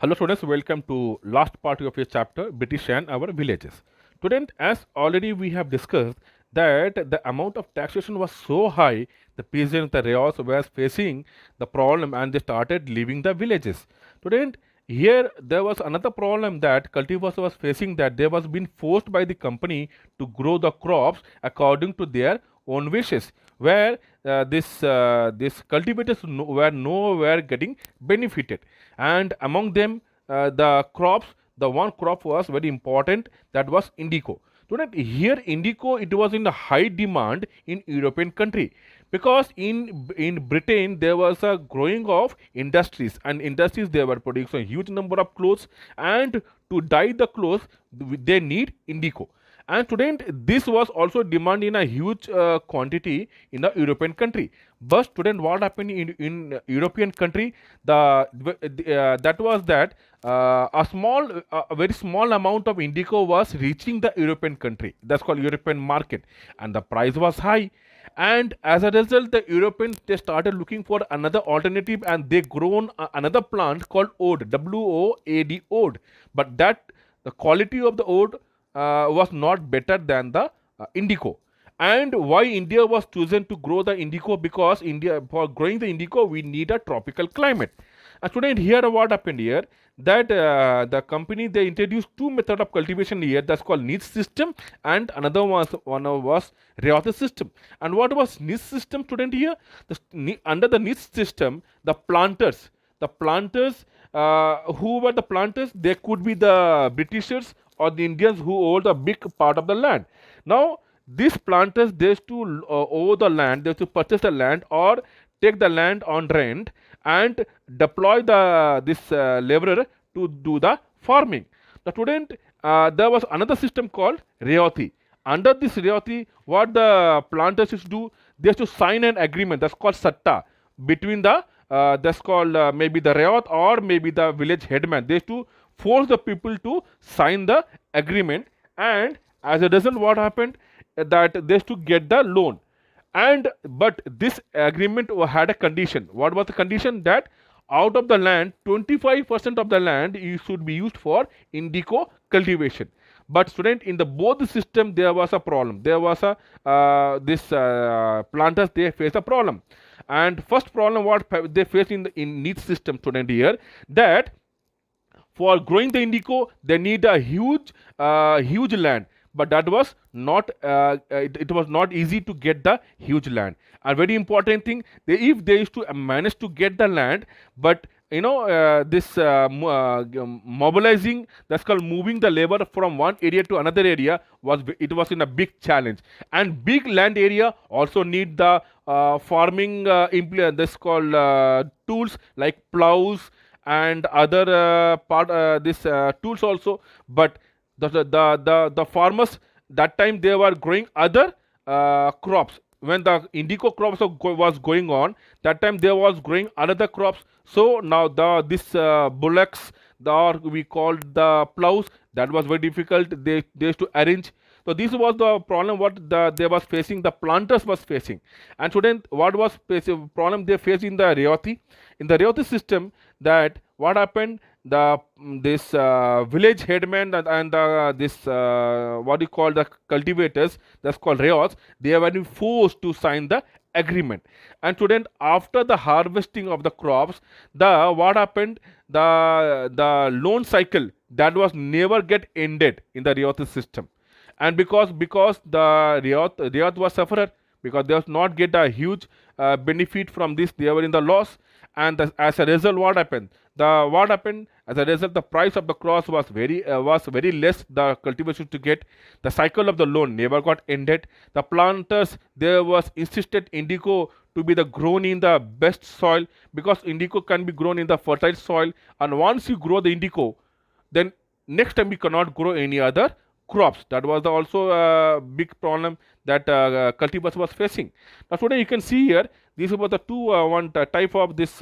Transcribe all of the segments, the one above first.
Hello students, welcome to last part of your chapter, British and our villages. Student, as already we have discussed that the amount of taxation was so high, the peasants, the rayos were facing the problem and they started leaving the villages. Student, here there was another problem that cultivars was facing, that they was being forced by the company to grow the crops according to their own wishes, where this cultivators were nowhere getting benefited, and among them the one crop was very important, that was indigo. Student, here indigo, it was in a high demand in European country, because in Britain there was a growing of industries, and industries they were producing a huge number of clothes, and to dye the clothes they need indigo. And student, this was also demand in a huge quantity in the European country. But student, what happened in European country, that was that a very small amount of indigo was reaching the European country, that's called European market, and the price was high. And as a result, the Europeans, they started looking for another alternative, and they grown another plant called oud, WOAD, oud. But that the quality of the oud was not better than the indigo. And why India was chosen to grow the indigo? Because India, for growing the indigo, we need a tropical climate. And student, here what happened here, that the company, they introduced two method of cultivation here, that's called niche system, and another was Rayothe system. And what was niche system, student? Here under the niche system, the planters who were the planters, they could be the Britishers or the Indians who owned a big part of the land. Now these planters, they used to owe the land, they used to purchase the land or take the land on rent and deploy this laborer to do the farming. The student, there was another system called Rayothe. Under this Rayothe, what the planters used to do, they used to sign an agreement, that's called Satta, between the that's called maybe the Rayot or maybe the village headman. They used to force the people to sign the agreement, and as a result, what happened, that they used to get the loan. And but this agreement had a condition. What was the condition? That out of the land, 25% of the land should be used for indigo cultivation. But student, in the both system there was a problem. There was a this planters, they face a problem. And first problem what they face in niche system, student, here, that for growing the indigo they need a huge land, but that was not it was not easy to get the huge land. A very important thing, if they used to manage to get the land, but this mobilizing, that's called moving the labor from one area to another area, was in a big challenge. And big land area also need the farming this called tools like plows and other part this tools also. But the farmers, that time they were growing other crops. When the indigo crops was going on, that time they was growing another crops. So now this bullocks, or we called the plows, that was very difficult, they used to arrange. So this was the problem what they was facing, the planters was facing. And student, what was problem they faced in the Rayothe? In the Rayothe system, that what happened, this village headman and this what you call the cultivators, that's called rayos, they were forced to sign the agreement. And student, after the harvesting of the crops, the what happened, the loan cycle, that was never get ended in the Rayothe system. And because the Rayot was sufferer, because they was not get a huge benefit from this, they were in the loss. And as a result, what happened as a result, the price of the crops was very less, the cultivation to get. The cycle of the loan never got ended. The planters, there was insisted indigo to be the grown in the best soil, because indigo can be grown in the fertile soil. And once you grow the indigo, then next time we cannot grow any other crops. That was also a big problem that cultivars was facing. Now today you can see here, these were the two one type of this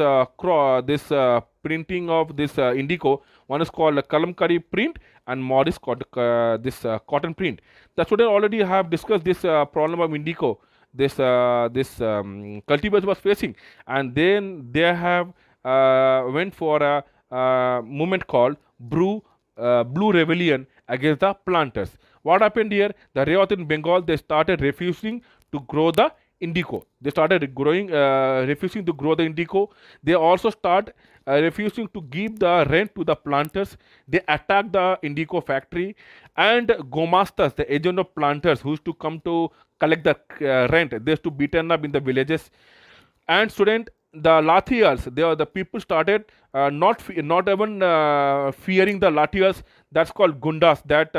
printing of this indigo. One is called kalamkari print, and more is called this cotton print. That's what I already have discussed, this problem of indigo, this cultivars was facing. And then they have went for movement called Blue Rebellion against the planters. What happened here? The Rayot in Bengal, they started refusing to grow the indigo. They started refusing to grow the indigo. They also start refusing to give the rent to the planters. They attacked the indigo factory, and gomastas, the agent of planters, who used to come to collect the rent, they used to beaten up in the villages. And student, the lathias, the people started not even fearing the lathias. That's called gundas, that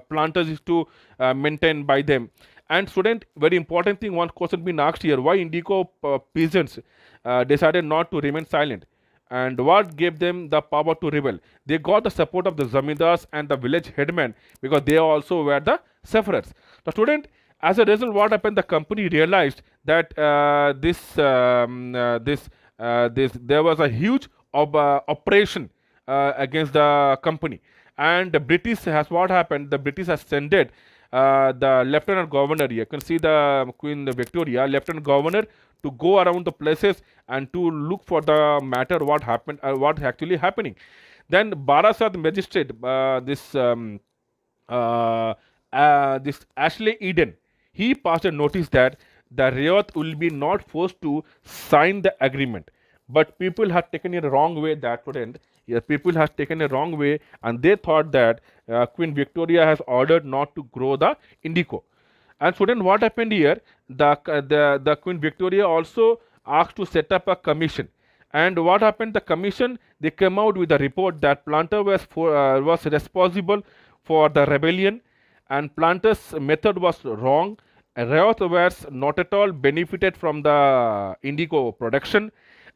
planters used to maintain by them. And student, very important thing, one question been asked here: why indigo peasants decided not to remain silent, and what gave them the power to rebel? They got the support of the zamindars and the village headmen, because they also were the sufferers. The student, as a result, what happened? The company realized that there was a huge operation against the company, and the British has what happened? The British has sent the lieutenant governor. You can see the Queen Victoria, lieutenant governor, to go around the places and to look for the matter, what happened, what actually happening. Then Barasat magistrate, this Ashley Eden, he passed a notice that the Rayot will be not forced to sign the agreement. But people have taken it a wrong way, that wouldn't. Yes, people have taken a wrong way, and they thought that Queen Victoria has ordered not to grow the indigo. And student, what happened here? The Queen Victoria also asked to set up a commission. And what happened? The commission, they came out with a report that planter was responsible for the rebellion, and planters' method was wrong. Rayot was not at all benefited from the indigo production.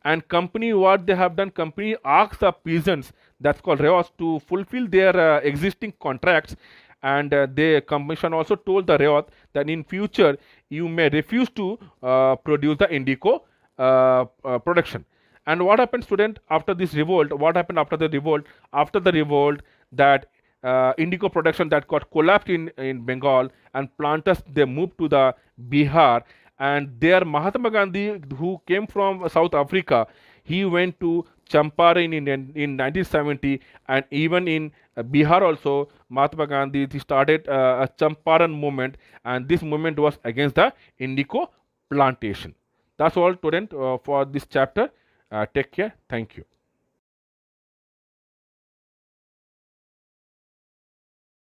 And company, what they have done, company asked the peasants, that's called Rayot, to fulfill their existing contracts. And the commission also told the Rayot that in future you may refuse to produce the indigo production. And what happened, student, after this revolt? What happened after the revolt? After the revolt, that indigo production that got collapsed in Bengal, and planters, they moved to the Bihar. And there Mahatma Gandhi, who came from South Africa, he went to Champaran in 1970, and even in Bihar also, Mahatma Gandhi, he started a Champaran movement, and this movement was against the indigo plantation. That's all, student, for this chapter. Take care. Thank you.